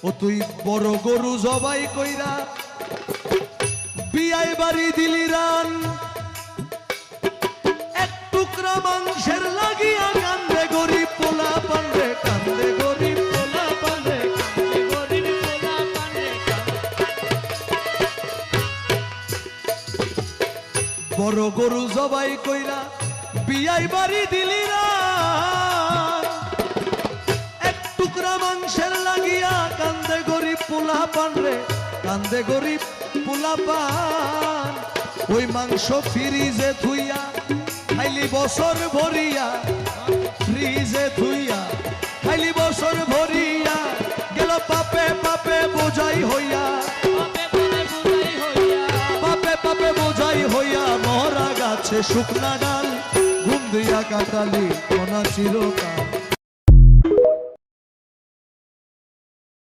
ও তুই বড় গরু জবাই কইরা বিয়াই বাড়ি দিলি রান, এক টুকরা মাংসের লাগিয়া কান্দে গরিব পোলা পান্ডে, কান্দে গরিব পোলা পান্ডে, কান্দে গরিব পোলা পান্ডে। বড় গরু জবাই কইরা বিয়াই বাড়ি দিলি রান, এক টুকরা মাংসের লাগিয়া কান্দে গরিব পোলা পান্ডে, কান্দে গরিব পোলা পান। ওই মাংস ফ্রিজে থুইয়া খাইলি বছর ভরিয়া, ফ্রিজে থুইয়া খাইলি বছর ভরিয়া, গেল পাপে পাপে বোঝাই হইয়া, পাপে পাপে বোঝাই হইয়া, মরা গাছে শুকনা ডাল ঘুম দিয়া কাটালি কোনা চিরকাল।